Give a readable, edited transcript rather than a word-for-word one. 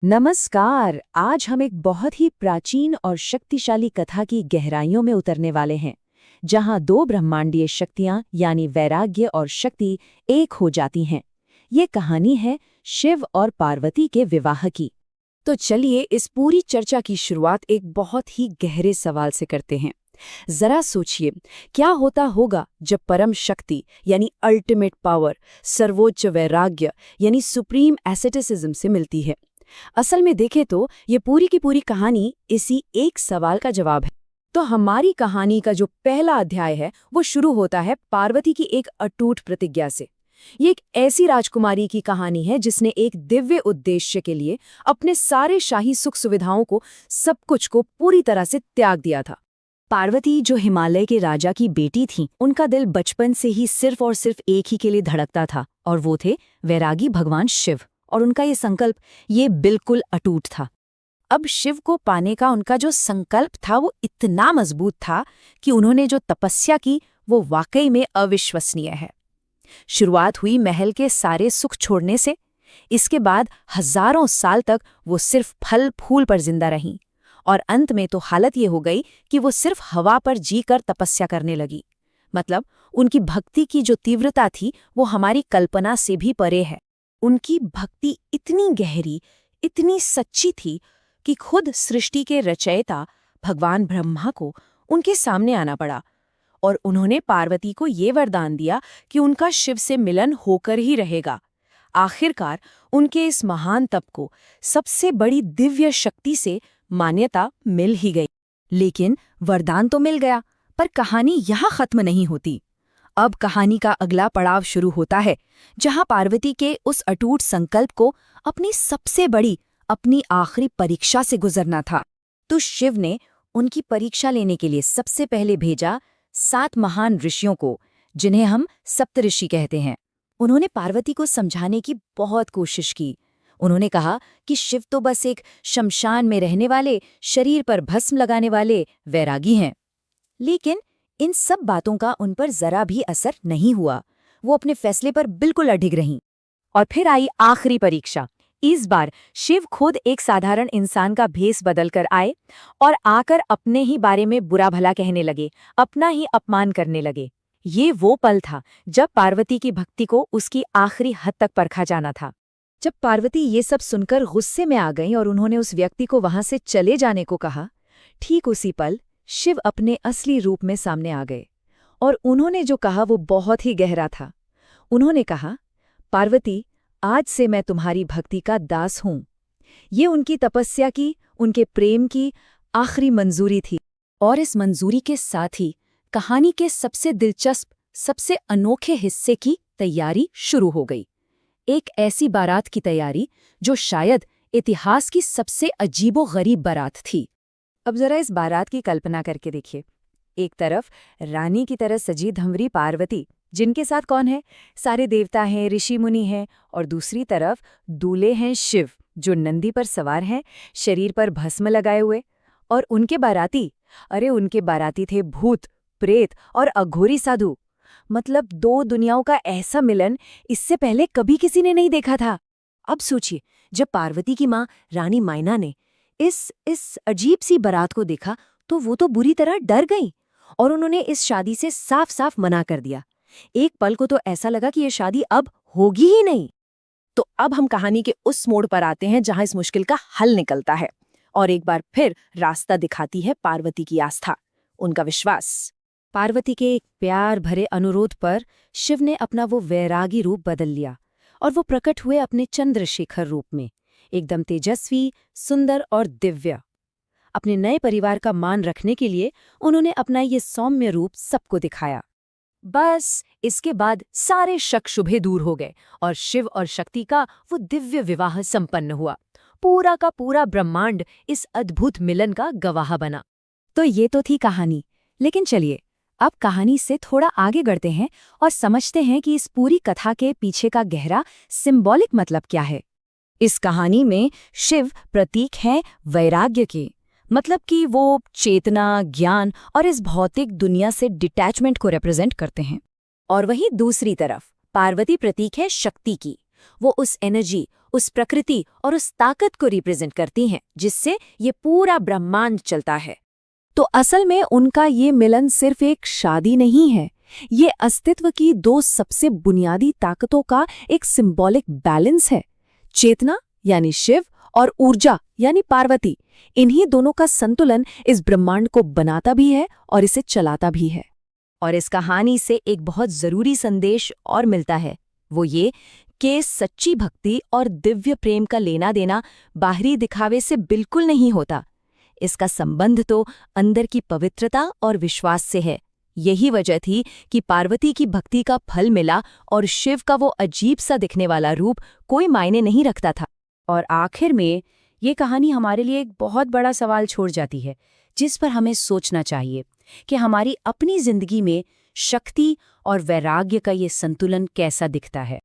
नमस्कार। आज हम एक बहुत ही प्राचीन और शक्तिशाली कथा की गहराइयों में उतरने वाले हैं, जहां दो ब्रह्मांडीय शक्तियां यानी वैराग्य और शक्ति एक हो जाती हैं। ये कहानी है शिव और पार्वती के विवाह की। तो चलिए इस पूरी चर्चा की शुरुआत एक बहुत ही गहरे सवाल से करते हैं। जरा सोचिए, क्या होता होगा जब परम शक्ति यानी अल्टीमेट पावर, सर्वोच्च वैराग्य यानी सुप्रीम एसेटिसिज्म से मिलती है। असल में देखें तो ये पूरी की पूरी कहानी इसी एक सवाल का जवाब है। तो हमारी कहानी का जो पहला अध्याय है वो शुरू होता है पार्वती की एक अटूट प्रतिज्ञा से। ये एक ऐसी राजकुमारी की कहानी है जिसने एक दिव्य उद्देश्य के लिए अपने सारे शाही सुख सुविधाओं को, सब कुछ को पूरी तरह से त्याग दिया था। पार्वती जो हिमालय के राजा की बेटी थी, उनका दिल बचपन से ही सिर्फ और सिर्फ एक ही के लिए धड़कता था, और वो थे वैरागी भगवान शिव। और उनका ये संकल्प ये बिल्कुल अटूट था। अब शिव को पाने का उनका जो संकल्प था वो इतना मजबूत था कि उन्होंने जो तपस्या की वो वाकई में अविश्वसनीय है। शुरुआत हुई महल के सारे सुख छोड़ने से। इसके बाद हजारों साल तक वो सिर्फ फल फूल पर जिंदा रहीं, और अंत में तो हालत ये हो गई कि वो सिर्फ हवा पर जीकर तपस्या करने लगी। मतलब उनकी भक्ति की जो तीव्रता थी वो हमारी कल्पना से भी परे है। उनकी भक्ति इतनी गहरी, इतनी सच्ची थी कि खुद सृष्टि के रचयिता भगवान ब्रह्मा को उनके सामने आना पड़ा, और उन्होंने पार्वती को ये वरदान दिया कि उनका शिव से मिलन होकर ही रहेगा। आखिरकार उनके इस महान तप को सबसे बड़ी दिव्य शक्ति से मान्यता मिल ही गई। लेकिन वरदान तो मिल गया, पर कहानी यहाँ खत्म नहीं होती। अब कहानी का अगला पड़ाव शुरू होता है, जहाँ पार्वती के उस अटूट संकल्प को अपनी सबसे बड़ी, अपनी आखिरी परीक्षा से गुजरना था। तो शिव ने उनकी परीक्षा लेने के लिए सबसे पहले भेजा 7 महान ऋषियों को, जिन्हें हम सप्तऋषि कहते हैं। उन्होंने पार्वती को समझाने की बहुत कोशिश की। उन्होंने कहा कि शिव तो बस एक शमशान में रहने वाले, शरीर पर भस्म लगाने वाले वैरागी हैं। लेकिन इन सब बातों का उन पर जरा भी असर नहीं हुआ। वो अपने फैसले पर बिल्कुल अडिग रहीं। और फिर आई आखिरी परीक्षा। इस बार शिव खुद एक साधारण इंसान का भेष बदलकर आए और आकर अपने ही बारे में बुरा भला कहने लगे, अपना ही अपमान करने लगे। ये वो पल था जब पार्वती की भक्ति को उसकी आखिरी हद तक परखा जाना था। जब पार्वती ये सब सुनकर गुस्से में आ गईं और उन्होंने उस व्यक्ति को वहां से चले जाने को कहा, ठीक उसी पल शिव अपने असली रूप में सामने आ गए। और उन्होंने जो कहा वो बहुत ही गहरा था। उन्होंने कहा, पार्वती, आज से मैं तुम्हारी भक्ति का दास हूं। ये उनकी तपस्या की, उनके प्रेम की आखिरी मंजूरी थी। और इस मंजूरी के साथ ही कहानी के सबसे दिलचस्प, सबसे अनोखे हिस्से की तैयारी शुरू हो गई। एक ऐसी बारात की तैयारी जो शायद इतिहास की सबसे अजीबो-गरीब बारात थी। अब जरा इस बारात की कल्पना करके देखिए। एक तरफ रानी की तरह सजी धंवरी पार्वती, जिनके साथ कौन है? सारे देवता हैं, ऋषि मुनि हैं। और दूसरी तरफ दूल्हे हैं शिव, जो नंदी पर सवार हैं, शरीर पर भस्म लगाए हुए। और उनके बाराती थे भूत, प्रेत और अघोरी साधु। मतलब 2 दुनियाओं का ऐसा मिलन इससे पहले कभी किसी ने नहीं देखा था। अब सोचिए, जब पार्वती की माँ रानी मायना ने इस अजीब सी बारात को देखा तो वो तो बुरी तरह डर गई, और उन्होंने इस शादी से साफ साफ मना कर दिया। एक पल को तो ऐसा लगा कि ये शादी अब होगी ही नहीं। तो अब हम कहानी के उस मोड़ पर आते हैं जहां इस मुश्किल का हल निकलता है, और एक बार फिर रास्ता दिखाती है पार्वती की आस्था, उनका विश्वास। पार्वती के एक प्यार भरे अनुरोध पर शिव ने अपना वो वैरागी रूप बदल लिया, और वो प्रकट हुए अपने चंद्रशेखर रूप में, एकदम तेजस्वी, सुंदर और दिव्य। अपने नए परिवार का मान रखने के लिए उन्होंने अपना ये सौम्य रूप सबको दिखाया। बस इसके बाद सारे शक शुभे दूर हो गए, और शिव और शक्ति का वो दिव्य विवाह संपन्न हुआ। पूरा का पूरा ब्रह्मांड इस अद्भुत मिलन का गवाह बना। तो ये तो थी कहानी, लेकिन चलिए अब कहानी से थोड़ा आगे बढ़ते हैं और समझते हैं कि इस पूरी कथा के पीछे का गहरा सिंबॉलिक मतलब क्या है। इस कहानी में शिव प्रतीक हैं वैराग्य के, मतलब कि वो चेतना, ज्ञान और इस भौतिक दुनिया से डिटैचमेंट को रिप्रेजेंट करते हैं। और वहीं दूसरी तरफ पार्वती प्रतीक है शक्ति की। वो उस एनर्जी, उस प्रकृति और उस ताकत को रिप्रेजेंट करती हैं जिससे ये पूरा ब्रह्मांड चलता है। तो असल में उनका ये मिलन सिर्फ एक शादी नहीं है, ये अस्तित्व की दो सबसे बुनियादी ताकतों का एक सिंबॉलिक बैलेंस है। चेतना यानी शिव और ऊर्जा यानी पार्वती, इन्हीं दोनों का संतुलन इस ब्रह्मांड को बनाता भी है और इसे चलाता भी है। और इस कहानी से एक बहुत जरूरी संदेश और मिलता है, वो ये कि सच्ची भक्ति और दिव्य प्रेम का लेना देना बाहरी दिखावे से बिल्कुल नहीं होता। इसका संबंध तो अंदर की पवित्रता और विश्वास से है। यही वजह थी कि पार्वती की भक्ति का फल मिला और शिव का वो अजीब सा दिखने वाला रूप कोई मायने नहीं रखता था। और आखिर में ये कहानी हमारे लिए एक बहुत बड़ा सवाल छोड़ जाती है, जिस पर हमें सोचना चाहिए कि हमारी अपनी जिंदगी में शक्ति और वैराग्य का ये संतुलन कैसा दिखता है।